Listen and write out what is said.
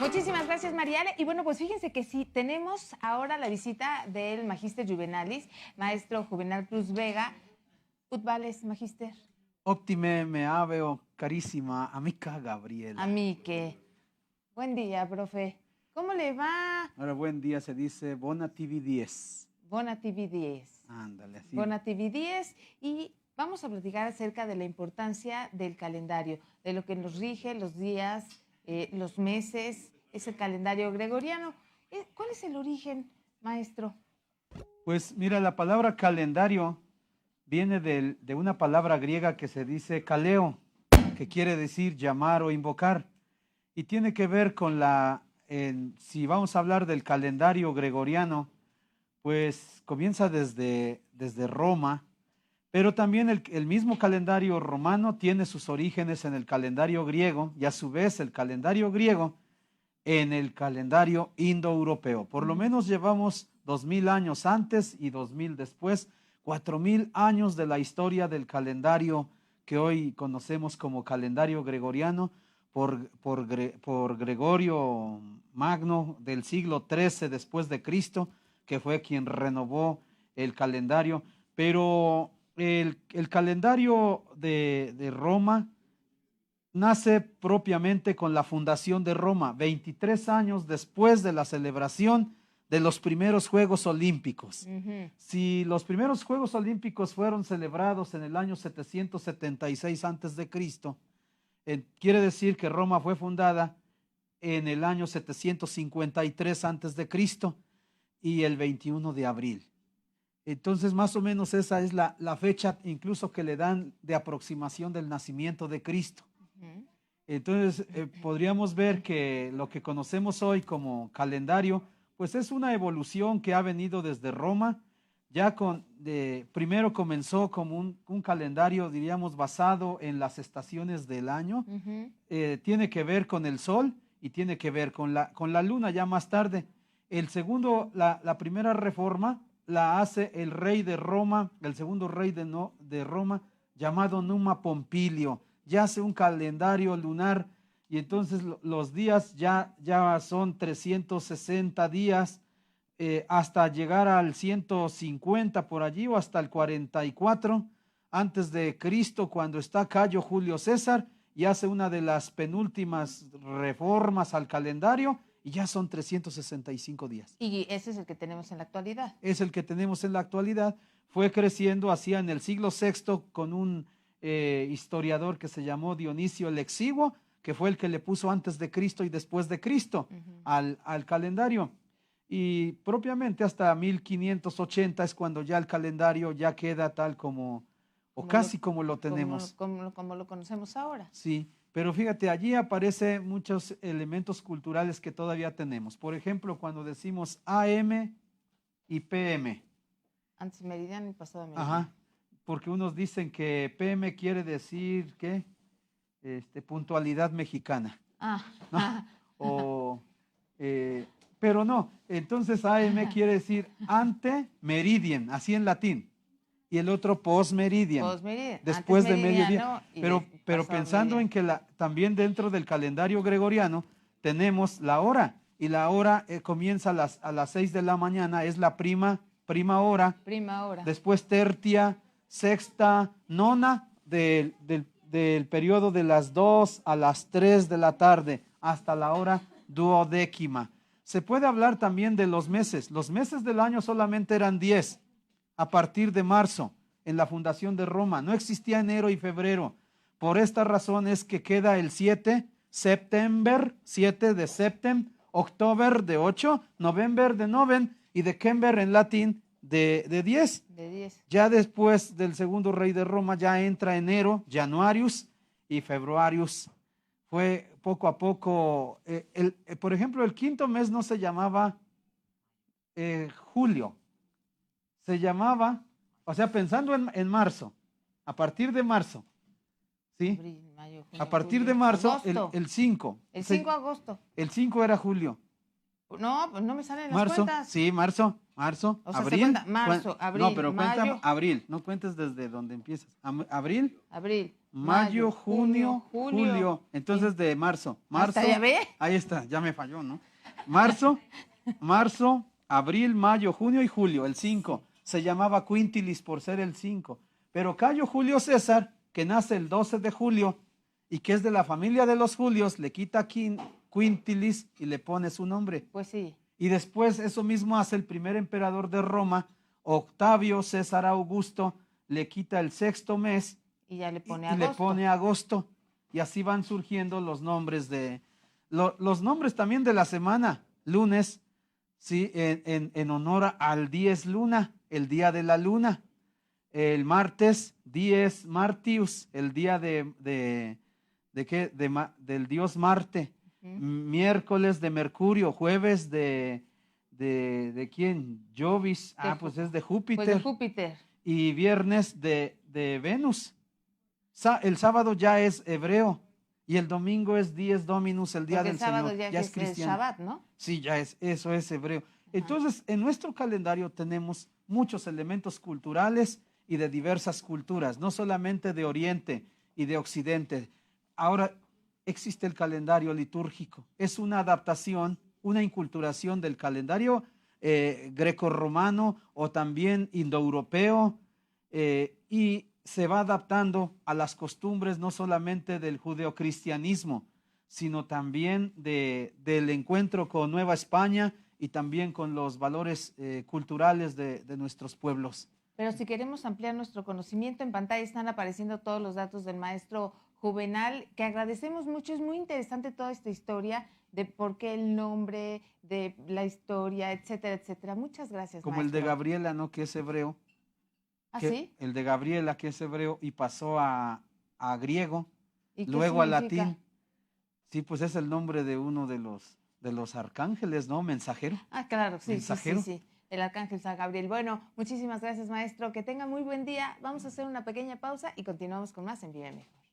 Muchísimas gracias, Mariale. Y bueno, pues fíjense que sí, tenemos ahora la visita del Magister Juvenalis, maestro Juvenal Cruz Vega. Ut vales, Magister? Optime me aveo, carissima amica Gabriela. Amique. Buen día, profe. ¿Cómo le va? Ahora buen día se dice Bona TV 10. Bona TV 10. Ándale, así. Bona TV 10 y vamos a platicar acerca de la importancia del calendario, de lo que nos rige los días, los meses, es el calendario gregoriano. ¿Cuál es el origen, maestro? Pues mira, la palabra calendario viene de una palabra griega que se dice kaleo, que quiere decir llamar o invocar. Y tiene que ver con si vamos a hablar del calendario gregoriano, pues comienza desde Roma, pero también el mismo calendario romano tiene sus orígenes en el calendario griego y a su vez el calendario griego en el calendario indoeuropeo. Por lo menos llevamos 2000 años antes y 2000 después, 4000 años de la historia del calendario que hoy conocemos como calendario gregoriano por Gregorio Magno del siglo XIII después de Cristo, que fue quien renovó el calendario. Pero el calendario de Roma nace propiamente con la fundación de Roma, 23 años después de la celebración de los primeros Juegos Olímpicos. Si los primeros Juegos Olímpicos fueron celebrados en el año 776 a.C., quiere decir que Roma fue fundada en el año 753 a.C. y el 21 de abril. Entonces, más o menos esa es la fecha incluso que le dan de aproximación del nacimiento de Cristo. Entonces, podríamos ver que lo que conocemos hoy como calendario, pues es una evolución que ha venido desde Roma. Ya primero comenzó como un calendario, diríamos, basado en las estaciones del año. Tiene que ver con el sol y tiene que ver con la luna ya más tarde. La primera reforma la hace el rey de Roma, el segundo rey de Roma, llamado Numa Pompilio. Ya hace un calendario lunar y entonces los días ya son 360 días hasta llegar al 150 por allí o hasta el 44 antes de Cristo, cuando está Cayo Julio César y hace una de las penúltimas reformas al calendario y ya son 365 días. Y ese es el que tenemos en la actualidad. Es el que tenemos en la actualidad. Fue creciendo hacia en el siglo VI con un historiador que se llamó Dionisio el Exiguo, que fue el que le puso antes de Cristo y después de Cristo al calendario. Y propiamente hasta 1580 es cuando ya el calendario ya queda tal como casi como lo tenemos. Como lo conocemos ahora. Sí, pero fíjate, allí aparecen muchos elementos culturales que todavía tenemos. Por ejemplo, cuando decimos AM y PM. Antes meridiano y pasado meridiano. Ajá. Porque unos dicen que PM quiere decir ¿qué? Puntualidad mexicana. ¿No? Pero no, entonces AM quiere decir ante meridian, así en latín. Y el otro post meridian. Después de mediodía. Pero pensando en que también dentro del calendario gregoriano tenemos la hora. Y la hora comienza a las 6 de la mañana, es la prima hora. Después tertia, sexta, nona del periodo de las 2 a las 3 de la tarde hasta la hora duodécima. Se puede hablar también de los meses. Los meses del año solamente eran 10 a partir de marzo en la fundación de Roma. No existía enero y febrero. Por esta razón es que queda el 7, September, 7 de septem, October de 8, November de noven y December en latín de 10. Ya después del segundo rey de Roma ya entra enero, Januarius y Februarius. Fue poco a poco, por ejemplo, el quinto mes no se llamaba julio, se llamaba, o sea, pensando en marzo, a partir de marzo, ¿sí? Abril, mayo, junio, a partir julio, de marzo, agosto. el 5. El 5 de agosto. El 5 era julio. No, pues no me salen las Marzo, cuentas. sí, marzo. marzo, O sea, se abril. cuenta marzo, abril, No, pero cuenta mayo. abril, no cuentes desde donde empiezas. Abril, Abril, mayo, junio, julio. Entonces de marzo. Marzo. Hasta ya ve. Ahí está, ya me falló, ¿no? Marzo, abril, mayo, junio y julio, el 5. Se llamaba Quintilis por ser el 5. Pero Cayo Julio César, que nace el 12 de julio y que es de la familia de los Julios, le quita Quintilis y le pone su nombre. Pues sí. Y después eso mismo hace el primer emperador de Roma, Octavio César Augusto, le quita el 6º mes Y ya le pone y agosto. le pone agosto. Y así van surgiendo los nombres los nombres también de la semana. Lunes, sí, en honor al dies luna, el día de la luna. El martes, dies Martius, el día del dios Marte. Miércoles de Mercurio, jueves de ¿quién? Jovis, pues es de Júpiter. Pues de Júpiter. Y viernes de Venus. El sábado ya es hebreo y el domingo es Dies Dominus, el día Porque del el sábado Señor. ya es es el cristiano. Shabbat, ¿no? Sí, eso es hebreo. Entonces, en nuestro calendario tenemos muchos elementos culturales y de diversas culturas, no solamente de Oriente y de Occidente. Ahora existe el calendario litúrgico. Es una adaptación, una inculturación del calendario greco-romano o también indoeuropeo y se va adaptando a las costumbres no solamente del judeocristianismo, sino también del encuentro con Nueva España y también con los valores culturales de nuestros pueblos. Pero si queremos ampliar nuestro conocimiento, en pantalla están apareciendo todos los datos del maestro Juvenal, que agradecemos mucho. Es muy interesante toda esta historia de por qué el nombre, de la historia, etcétera, etcétera. Muchas gracias, Como maestro. el de Gabriela, ¿no? Que es hebreo. ¿Ah, sí? El de Gabriela, que es hebreo, y pasó a griego, ¿Y luego a significa? latín. Sí, pues es el nombre de uno de los arcángeles, ¿no? Mensajero. Ah, claro, sí, Mensajero. sí. El arcángel San Gabriel. Bueno, muchísimas gracias, maestro. Que tenga muy buen día. Vamos a hacer una pequeña pausa y continuamos con más en Vive Mejor.